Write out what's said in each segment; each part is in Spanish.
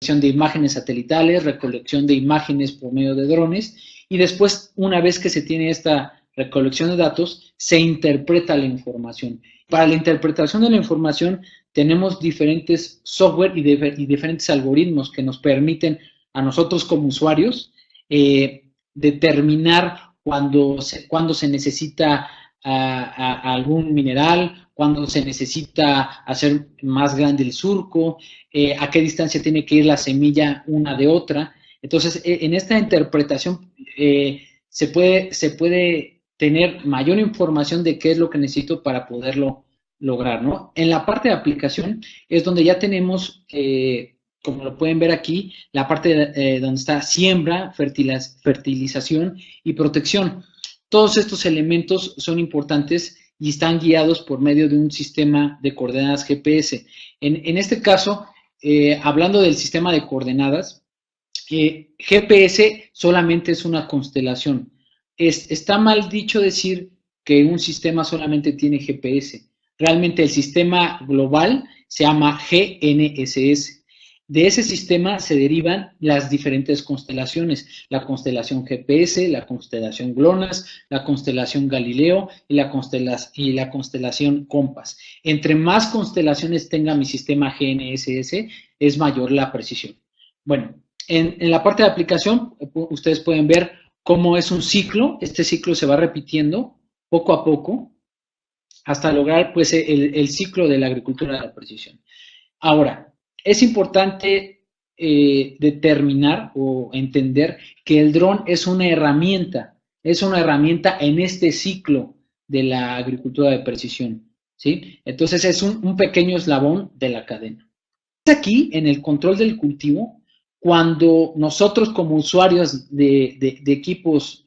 de imágenes satelitales, recolección de imágenes por medio de drones, y después, una vez que se tiene esta recolección de datos, se interpreta la información. Para la interpretación de la información tenemos diferentes software y diferentes algoritmos que nos permiten a nosotros como usuarios determinar cuando se necesita algún mineral, cuando se necesita hacer más grande el surco, a qué distancia tiene que ir la semilla una de otra. Entonces, en esta interpretación se puede tener mayor información de qué es lo que necesito para poderlo lograr, ¿no? En la parte de aplicación es donde ya tenemos, como lo pueden ver aquí, la parte donde está siembra, fertilización y protección. Todos estos elementos son importantes y están guiados por medio de un sistema de coordenadas GPS. En este caso, hablando del sistema de coordenadas, GPS solamente es una constelación. Está mal dicho decir que un sistema solamente tiene GPS. Realmente el sistema global se llama GNSS. De ese sistema se derivan las diferentes constelaciones, la constelación GPS, la constelación GLONASS, la constelación Galileo y la constelación COMPAS. Entre más constelaciones tenga mi sistema GNSS, es mayor la precisión. Bueno, en la parte de aplicación, ustedes pueden ver cómo es un ciclo. Este ciclo se va repitiendo poco a poco hasta lograr pues, el ciclo de la agricultura de la precisión. Ahora, es importante determinar o entender que el dron es una herramienta en este ciclo de la agricultura de precisión, ¿sí? Entonces es un pequeño eslabón de la cadena. Aquí, en el control del cultivo, cuando nosotros como usuarios de equipos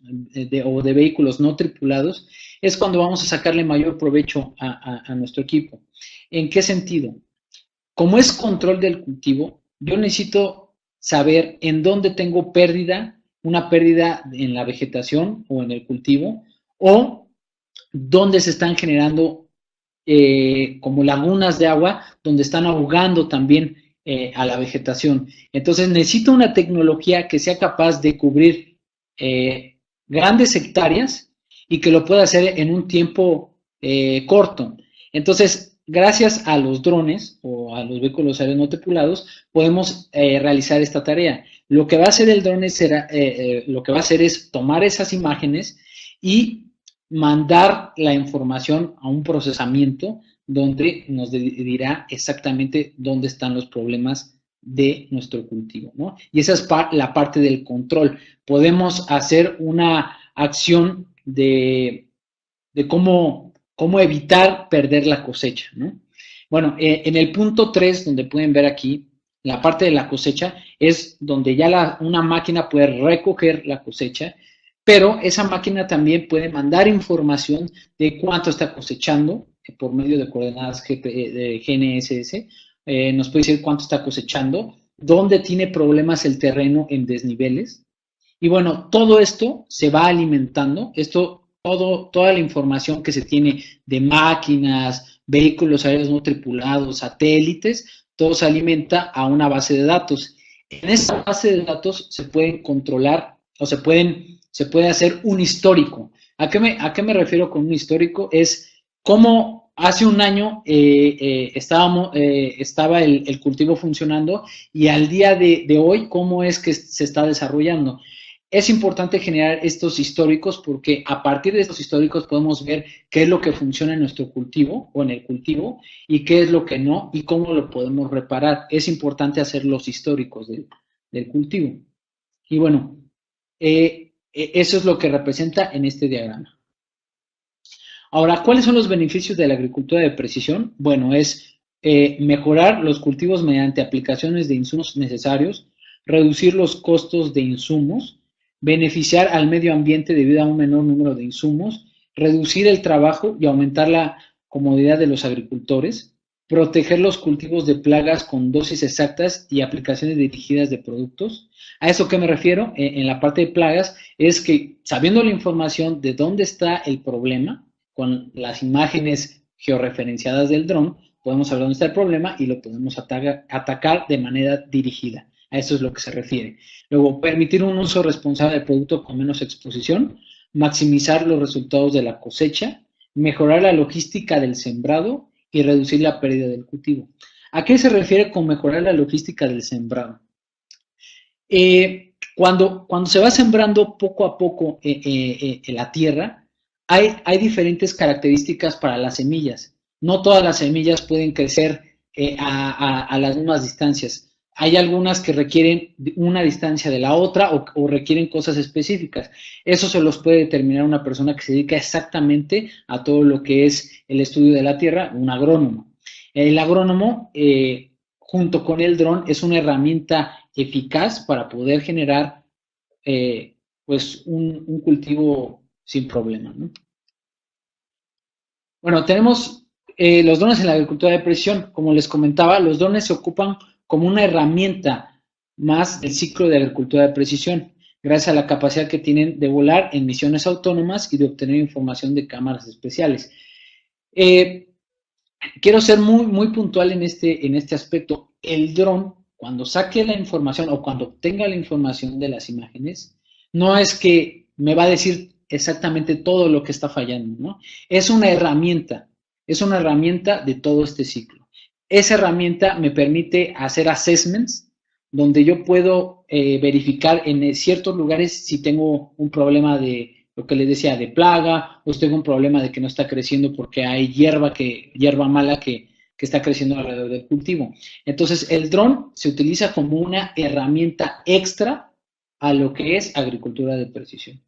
o de vehículos no tripulados, es cuando vamos a sacarle mayor provecho a nuestro equipo. ¿En qué sentido? Como es control del cultivo, yo necesito saber en dónde tengo una pérdida en la vegetación o en el cultivo, o dónde se están generando como lagunas de agua, donde están ahogando también a la vegetación. Entonces necesito una tecnología que sea capaz de cubrir grandes hectáreas y que lo pueda hacer en un tiempo corto. Entonces, gracias a los drones o a los vehículos aéreos no tripulados, podemos realizar esta tarea. Lo que va a hacer el drone es tomar esas imágenes y mandar la información a un procesamiento donde nos dirá exactamente dónde están los problemas de nuestro cultivo, ¿no? Y esa es la parte del control. Podemos hacer una acción de cómo evitar perder la cosecha, ¿no? Bueno, en el punto 3, donde pueden ver aquí, la parte de la cosecha es donde ya una máquina puede recoger la cosecha, pero esa máquina también puede mandar información de cuánto está cosechando por medio de coordenadas de GNSS, nos puede decir cuánto está cosechando, dónde tiene problemas el terreno en desniveles, y bueno, todo esto se va alimentando, toda la información que se tiene de máquinas, vehículos aéreos no tripulados, satélites, todo se alimenta a una base de datos. En esa base de datos se pueden controlar o se puede hacer un histórico. ¿A qué me refiero con un histórico? Es cómo hace un año estaba el cultivo funcionando y al día de hoy cómo es que se está desarrollando. Es importante generar estos históricos porque a partir de estos históricos podemos ver qué es lo que funciona en nuestro cultivo o en el cultivo y qué es lo que no y cómo lo podemos reparar. Es importante hacer los históricos del cultivo. Y bueno, eso es lo que representa en este diagrama. Ahora, ¿cuáles son los beneficios de la agricultura de precisión? Bueno, es mejorar los cultivos mediante aplicaciones de insumos necesarios, reducir los costos de insumos, beneficiar al medio ambiente debido a un menor número de insumos, reducir el trabajo y aumentar la comodidad de los agricultores, proteger los cultivos de plagas con dosis exactas y aplicaciones dirigidas de productos. ¿A eso qué me refiero? En la parte de plagas es que sabiendo la información de dónde está el problema, con las imágenes georreferenciadas del dron, podemos saber dónde está el problema y lo podemos atacar de manera dirigida. A eso es lo que se refiere. Luego, permitir un uso responsable del producto con menos exposición, maximizar los resultados de la cosecha, mejorar la logística del sembrado y reducir la pérdida del cultivo. ¿A qué se refiere con mejorar la logística del sembrado? Cuando se va sembrando poco a poco en la tierra, hay diferentes características para las semillas. No todas las semillas pueden crecer a las mismas distancias. Hay algunas que requieren una distancia de la otra o requieren cosas específicas. Eso se los puede determinar una persona que se dedica exactamente a todo lo que es el estudio de la tierra, un agrónomo. El agrónomo, junto con el dron, es una herramienta eficaz para poder generar pues un cultivo sin problema, ¿no? Bueno, tenemos los drones en la agricultura de precisión. Como les comentaba, los drones se ocupan como una herramienta más del ciclo de agricultura de precisión, gracias a la capacidad que tienen de volar en misiones autónomas y de obtener información de cámaras especiales. Quiero ser muy puntual en este aspecto. El dron, cuando saque la información o cuando obtenga la información de las imágenes, no es que me va a decir exactamente todo lo que está fallando, ¿no? Es una herramienta de todo este ciclo. Esa herramienta me permite hacer assessments donde yo puedo verificar en ciertos lugares si tengo un problema de lo que les decía, de plaga, o tengo un problema de que no está creciendo porque hay hierba mala que está creciendo alrededor del cultivo. Entonces, el dron se utiliza como una herramienta extra a lo que es agricultura de precisión.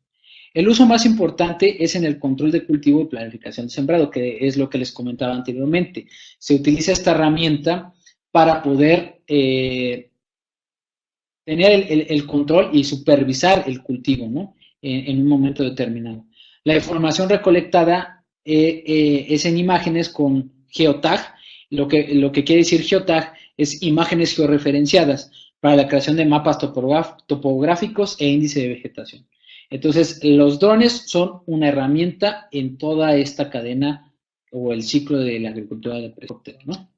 El uso más importante es en el control de cultivo y planificación de sembrado, que es lo que les comentaba anteriormente. Se utiliza esta herramienta para poder tener el control y supervisar el cultivo, ¿no? En un momento determinado. La información recolectada es en imágenes con geotag. Lo que quiere decir geotag es imágenes georreferenciadas para la creación de mapas topográficos e índice de vegetación. Entonces, los drones son una herramienta en toda esta cadena o el ciclo de la agricultura de precisión, ¿no?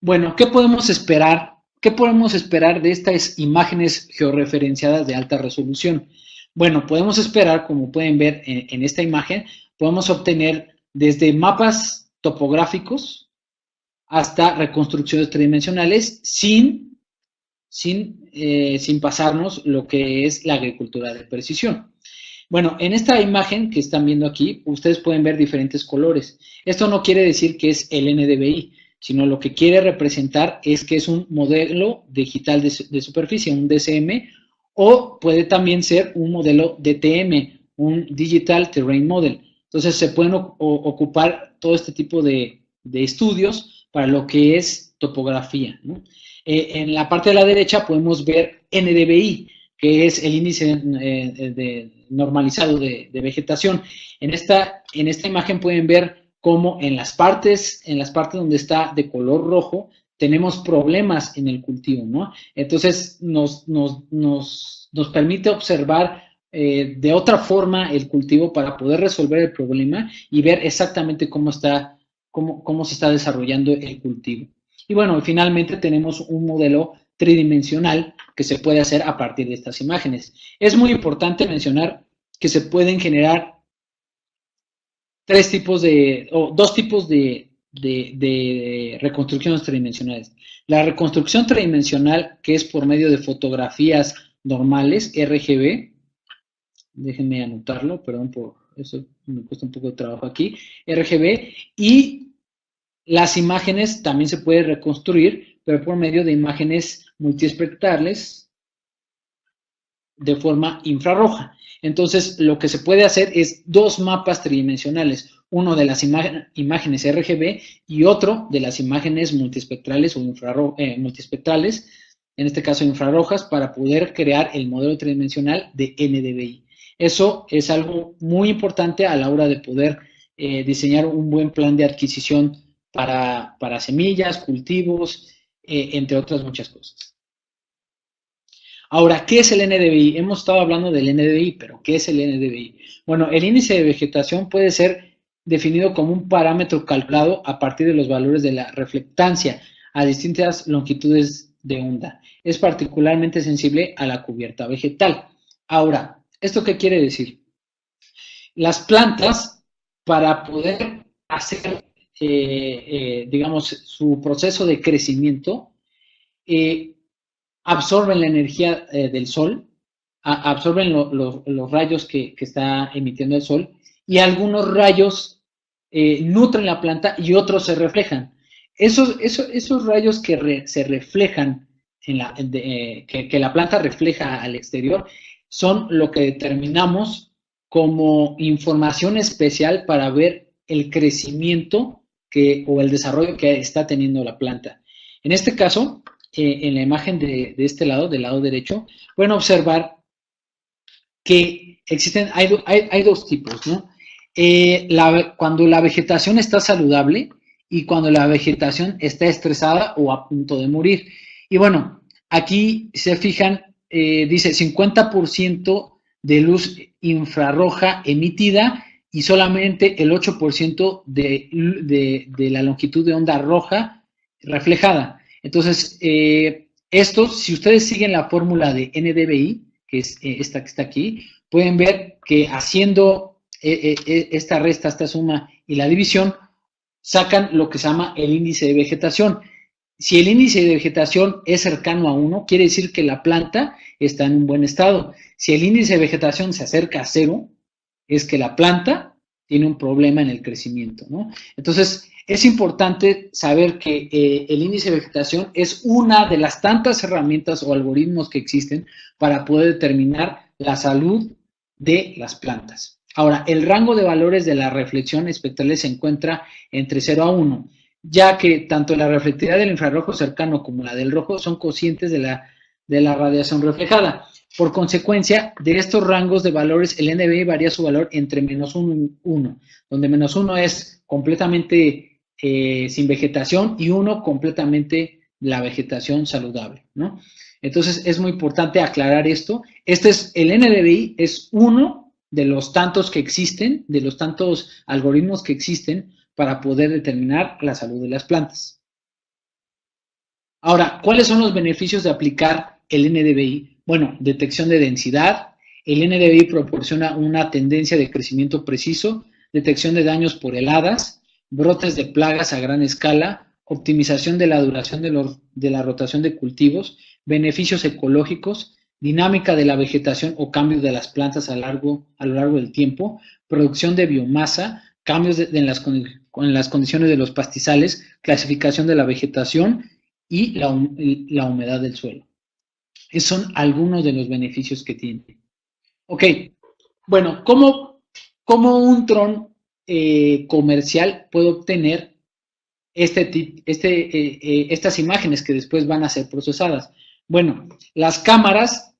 Bueno, ¿qué podemos esperar? ¿Qué podemos esperar de estas imágenes georreferenciadas de alta resolución? Bueno, podemos esperar, como pueden ver en esta imagen, podemos obtener desde mapas topográficos hasta reconstrucciones tridimensionales sin pasarnos lo que es la agricultura de precisión. Bueno, en esta imagen que están viendo aquí, ustedes pueden ver diferentes colores. Esto no quiere decir que es el NDVI, sino lo que quiere representar es que es un modelo digital de superficie, un DCM, o puede también ser un modelo DTM, un Digital Terrain Model. Entonces se pueden ocupar todo este tipo de estudios para lo que es topografía, ¿no? En la parte de la derecha podemos ver NDVI, que es el índice normalizado de vegetación. En esta imagen pueden ver cómo en las partes donde está de color rojo tenemos problemas en el cultivo, ¿no? Entonces nos permite observar de otra forma el cultivo para poder resolver el problema y ver exactamente cómo se está desarrollando el cultivo. Y bueno, finalmente tenemos un modelo tridimensional que se puede hacer a partir de estas imágenes. Es muy importante mencionar que se pueden generar dos tipos de reconstrucciones tridimensionales. La reconstrucción tridimensional, que es por medio de fotografías normales, RGB, déjenme anotarlo, perdón por eso, me cuesta un poco de trabajo aquí, RGB, y las imágenes también se puede reconstruir, pero por medio de imágenes multiespectrales de forma infrarroja. Entonces, lo que se puede hacer es dos mapas tridimensionales, uno de las imágenes RGB y otro de las imágenes multiespectrales o multiespectrales, en este caso infrarrojas, para poder crear el modelo tridimensional de NDVI. Eso es algo muy importante a la hora de poder diseñar un buen plan de adquisición para semillas, cultivos, entre otras muchas cosas. Ahora, ¿qué es el NDVI? Hemos estado hablando del NDVI, pero ¿qué es el NDVI? Bueno, el índice de vegetación puede ser definido como un parámetro calculado a partir de los valores de la reflectancia a distintas longitudes de onda. Es particularmente sensible a la cubierta vegetal. Ahora, ¿esto qué quiere decir? Las plantas, para poder hacer, digamos, su proceso de crecimiento, eh, absorben la energía del sol, absorben los rayos que está emitiendo el sol, y algunos rayos nutren la planta y otros se reflejan. Esos rayos se reflejan, que la planta refleja al exterior, son lo que determinamos como información especial para ver el crecimiento o el desarrollo que está teniendo la planta. En este caso, en la imagen de este lado, del lado derecho, pueden observar que hay dos tipos, ¿no? Cuando la vegetación está saludable y cuando la vegetación está estresada o a punto de morir. Y bueno, aquí se fijan, dice 50% de luz infrarroja emitida y solamente el 8% de la longitud de onda roja reflejada. Entonces, si ustedes siguen la fórmula de NDVI, que es esta que está aquí, pueden ver que haciendo esta resta, esta suma y la división, sacan lo que se llama el índice de vegetación. Si el índice de vegetación es cercano a 1, quiere decir que la planta está en un buen estado. Si el índice de vegetación se acerca a 0, es que la planta tiene un problema en el crecimiento, ¿no? Entonces, es importante saber que el índice de vegetación es una de las tantas herramientas o algoritmos que existen para poder determinar la salud de las plantas. Ahora, el rango de valores de la reflexión espectral se encuentra entre 0 a 1, ya que tanto la reflectividad del infrarrojo cercano como la del rojo son conscientes de la radiación reflejada. Por consecuencia, de estos rangos de valores, el NDVI varía su valor entre -1 y 1, donde -1 es completamente sin vegetación y 1 completamente la vegetación saludable, ¿no? Entonces, es muy importante aclarar esto. El NDVI es uno de los tantos que existen, de los tantos algoritmos que existen para poder determinar la salud de las plantas. Ahora, ¿cuáles son los beneficios de aplicar el NDVI? Bueno, detección de densidad. El NDVI proporciona una tendencia de crecimiento preciso, detección de daños por heladas, brotes de plagas a gran escala, optimización de la duración de la rotación de cultivos, beneficios ecológicos, dinámica de la vegetación o cambios de las plantas a lo largo del tiempo, producción de biomasa, cambios en las condiciones de los pastizales, clasificación de la vegetación y la humedad del suelo. Esos son algunos de los beneficios que tiene. Ok, bueno, ¿cómo un dron comercial puede obtener estas imágenes que después van a ser procesadas? Bueno, las cámaras,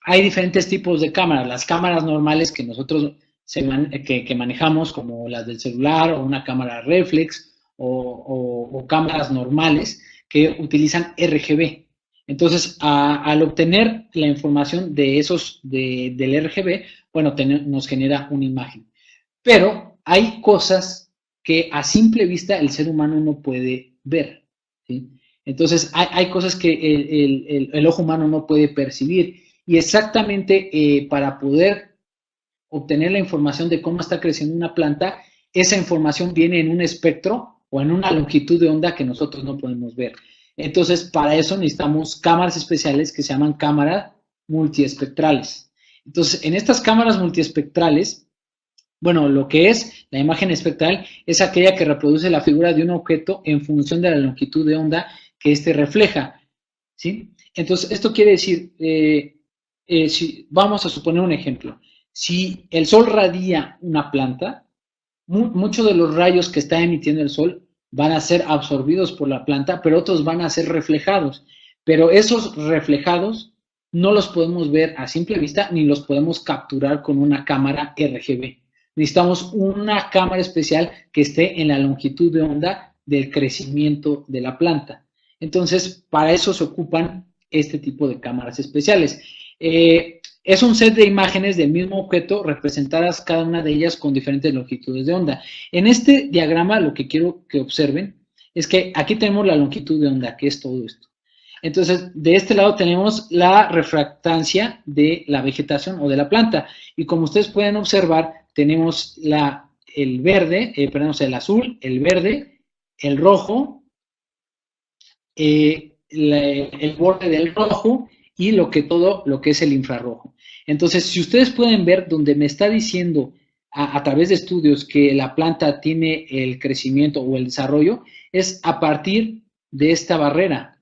hay diferentes tipos de cámaras. Las cámaras normales que nosotros que manejamos, como las del celular o una cámara reflex o cámaras normales que utilizan RGB. Entonces, al obtener la información del RGB, bueno, nos genera una imagen. Pero hay cosas que a simple vista el ser humano no puede ver, ¿sí? Entonces, hay cosas que el ojo humano no puede percibir. Y exactamente para poder obtener la información de cómo está creciendo una planta, esa información viene en un espectro o en una longitud de onda que nosotros no podemos ver. Entonces, para eso necesitamos cámaras especiales que se llaman cámaras multiespectrales. Entonces, en estas cámaras multiespectrales, bueno, lo que es la imagen espectral es aquella que reproduce la figura de un objeto en función de la longitud de onda que éste refleja, ¿sí? Entonces, esto quiere decir, si vamos a suponer un ejemplo. Si el sol radia una planta, muchos de los rayos que está emitiendo el sol van a ser absorbidos por la planta, pero otros van a ser reflejados. Pero esos reflejados no los podemos ver a simple vista ni los podemos capturar con una cámara RGB. Necesitamos una cámara especial que esté en la longitud de onda del crecimiento de la planta. Entonces, para eso se ocupan este tipo de cámaras especiales. Es un set de imágenes del mismo objeto representadas cada una de ellas con diferentes longitudes de onda. En este diagrama lo que quiero que observen es que aquí tenemos la longitud de onda, que es todo esto. Entonces, de este lado tenemos la refractancia de la vegetación o de la planta. Y como ustedes pueden observar, tenemos el verde, perdón, el azul, el verde, el rojo, el borde del rojo y todo lo que es el infrarrojo. Entonces, si ustedes pueden ver donde me está diciendo a través de estudios que la planta tiene el crecimiento o el desarrollo, es a partir de esta barrera.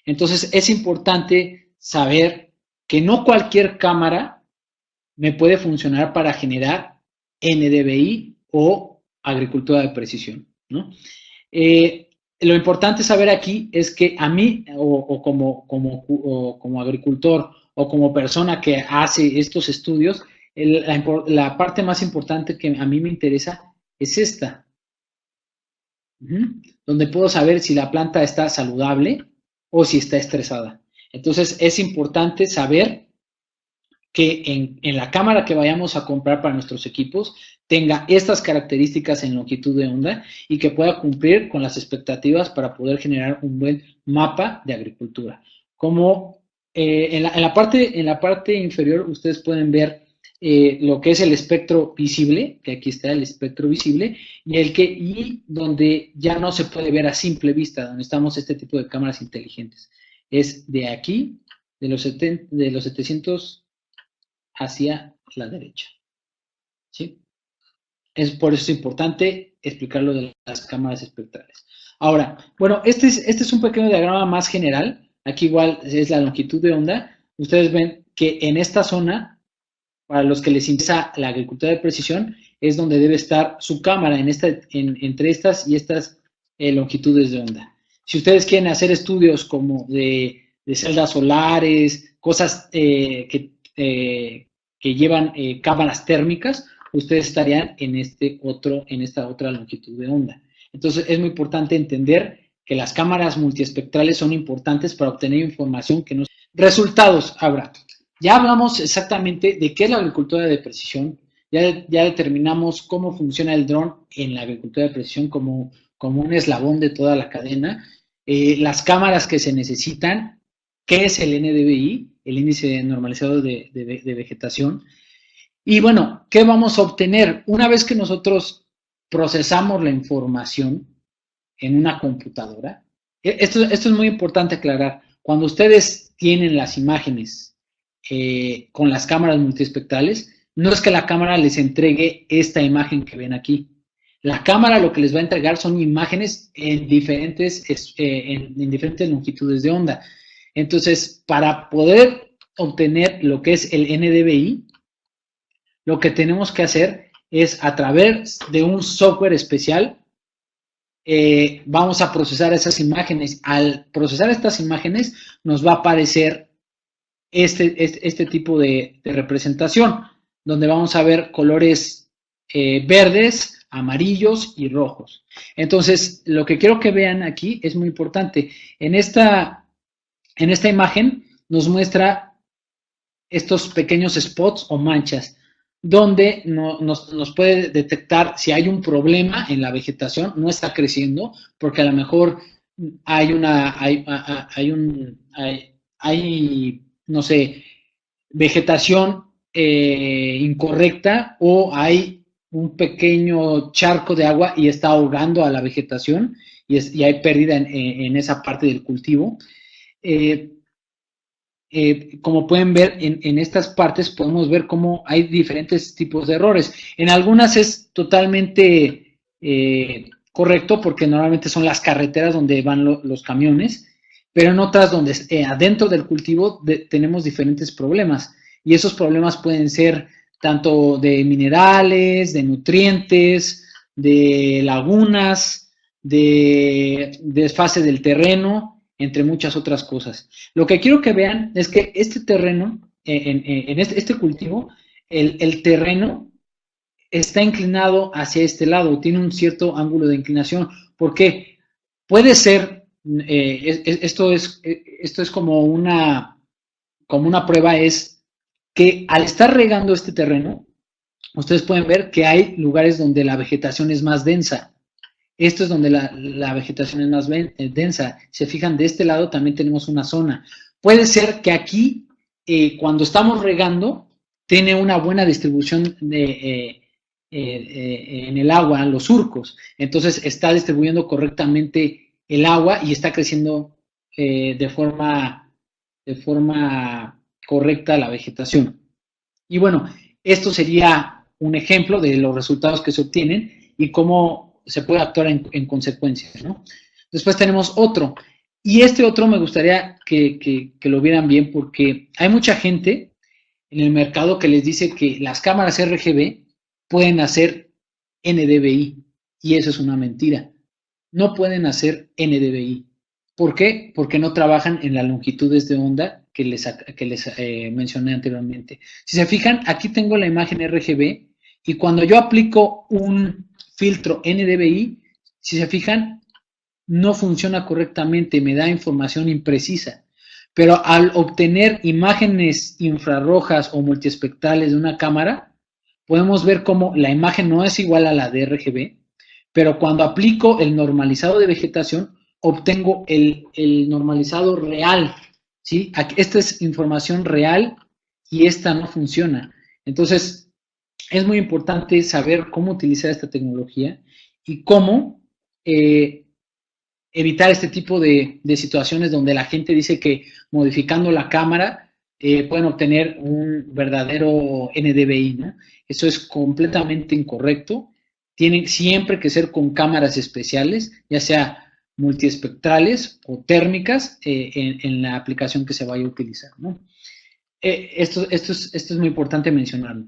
Entonces, es importante saber que no cualquier cámara me puede funcionar para generar NDVI o agricultura de precisión, ¿no? Lo importante saber aquí es que a mí, o como agricultor, o como persona que hace estos estudios, la parte más importante que a mí me interesa es esta, donde puedo saber si la planta está saludable o si está estresada. Entonces, es importante saber que en la cámara que vayamos a comprar para nuestros equipos tenga estas características en longitud de onda y que pueda cumplir con las expectativas para poder generar un buen mapa de agricultura. Como en la parte inferior ustedes pueden ver lo que es el espectro visible, que aquí está el espectro visible, y donde ya no se puede ver a simple vista, donde estamos este tipo de cámaras inteligentes. Es de aquí, de los 700 hacia la derecha. ¿Sí? Por eso es importante explicar lo de las cámaras espectrales. Ahora, bueno, este es un pequeño diagrama más general. Aquí igual es la longitud de onda. Ustedes ven que en esta zona, para los que les interesa la agricultura de precisión, es donde debe estar su cámara entre estas y estas longitudes de onda. Si ustedes quieren hacer estudios como de celdas solares, cosas que llevan cámaras térmicas, ustedes estarían en esta otra longitud de onda. Entonces, es muy importante entender que las cámaras multiespectrales son importantes para obtener información que nos... Resultados, ahora. Ya hablamos exactamente de qué es la agricultura de precisión, ya determinamos cómo funciona el dron en la agricultura de precisión como un eslabón de toda la cadena, las cámaras que se necesitan, qué es el NDVI, el índice normalizado de vegetación, y bueno, ¿qué vamos a obtener? Una vez que nosotros procesamos la información en una computadora, esto es muy importante aclarar, cuando ustedes tienen las imágenes con las cámaras multiespectrales, no es que la cámara les entregue esta imagen que ven aquí. La cámara lo que les va a entregar son imágenes en diferentes longitudes de onda. Entonces, para poder obtener lo que es el NDVI, lo que tenemos que hacer es a través de un software especial, vamos a procesar esas imágenes. Al procesar estas imágenes, nos va a aparecer este tipo de representación, donde vamos a ver colores verdes, amarillos y rojos. Entonces, lo que quiero que vean aquí es muy importante. En esta imagen nos muestra estos pequeños spots o manchas, donde nos puede detectar si hay un problema en la vegetación, no está creciendo, porque a lo mejor hay no sé, vegetación incorrecta, o hay un pequeño charco de agua y está ahogando a la vegetación y hay pérdida en esa parte del cultivo. Como pueden ver en estas partes, podemos ver cómo hay diferentes tipos de errores. En algunas es totalmente correcto, porque normalmente son las carreteras donde van los camiones, pero en otras donde adentro del cultivo tenemos diferentes problemas, y esos problemas pueden ser tanto de minerales, de nutrientes, de lagunas, de desfase del terreno, entre muchas otras cosas. Lo que quiero que vean es que este terreno, en este cultivo, el terreno está inclinado hacia este lado, tiene un cierto ángulo de inclinación. ¿Por qué? Puede ser, esto es como una prueba, es que al estar regando este terreno, ustedes pueden ver que hay lugares donde la vegetación es más densa. Esto es donde la vegetación es más densa. Se fijan, de este lado también tenemos una zona. Puede ser que aquí, cuando estamos regando, tiene una buena distribución en el agua, en los surcos. Entonces está distribuyendo correctamente el agua y está creciendo de forma correcta la vegetación. Y bueno, esto sería un ejemplo de los resultados que se obtienen y cómo se puede actuar en consecuencia, ¿no? Después tenemos otro. Y este otro me gustaría que lo vieran bien porque hay mucha gente en el mercado que les dice que las cámaras RGB pueden hacer NDVI y eso es una mentira. No pueden hacer NDVI. ¿Por qué? Porque no trabajan en las longitudes de onda que les mencioné anteriormente. Si se fijan, aquí tengo la imagen RGB y cuando yo aplico un filtro NDVI, si se fijan, no funciona correctamente, me da información imprecisa. Pero al obtener imágenes infrarrojas o multiespectrales de una cámara, podemos ver cómo la imagen no es igual a la de RGB, pero cuando aplico el normalizado de vegetación, obtengo el normalizado real, ¿sí? Esta es información real y esta no funciona. Entonces, es muy importante saber cómo utilizar esta tecnología y cómo evitar este tipo de situaciones donde la gente dice que modificando la cámara pueden obtener un verdadero NDVI, ¿no? Eso es completamente incorrecto. Tienen siempre que ser con cámaras especiales, ya sea multiespectrales o térmicas en la aplicación que se vaya a utilizar, ¿no? Esto es muy importante mencionarlo.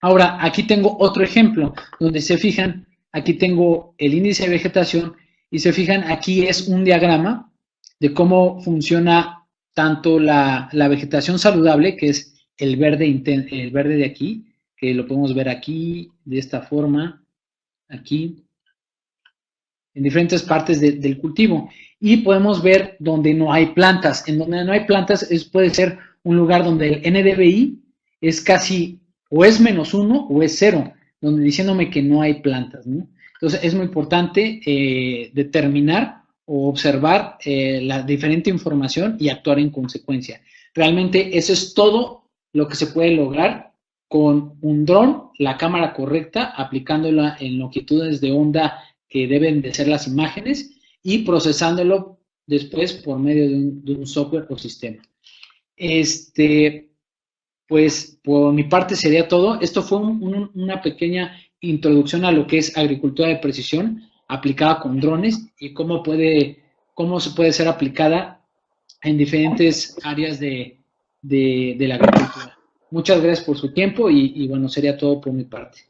Ahora, aquí tengo otro ejemplo, donde se fijan, aquí tengo el índice de vegetación y se fijan, aquí es un diagrama de cómo funciona tanto la vegetación saludable, que es el verde de aquí, que lo podemos ver aquí, de esta forma, aquí, en diferentes partes del cultivo. Y podemos ver donde no hay plantas. En donde no hay plantas puede ser un lugar donde el NDVI es casi o es -1 o es 0, donde diciéndome que no hay plantas, ¿no? Entonces es muy importante determinar o observar la diferente información y actuar en consecuencia. Realmente eso es todo lo que se puede lograr con un dron, la cámara correcta, aplicándola en longitudes de onda que deben de ser las imágenes y procesándolo después por medio de un software o sistema. Pues por mi parte sería todo. Esto fue una pequeña introducción a lo que es agricultura de precisión aplicada con drones y cómo se puede ser aplicada en diferentes áreas de la agricultura. Muchas gracias por su tiempo y bueno, sería todo por mi parte.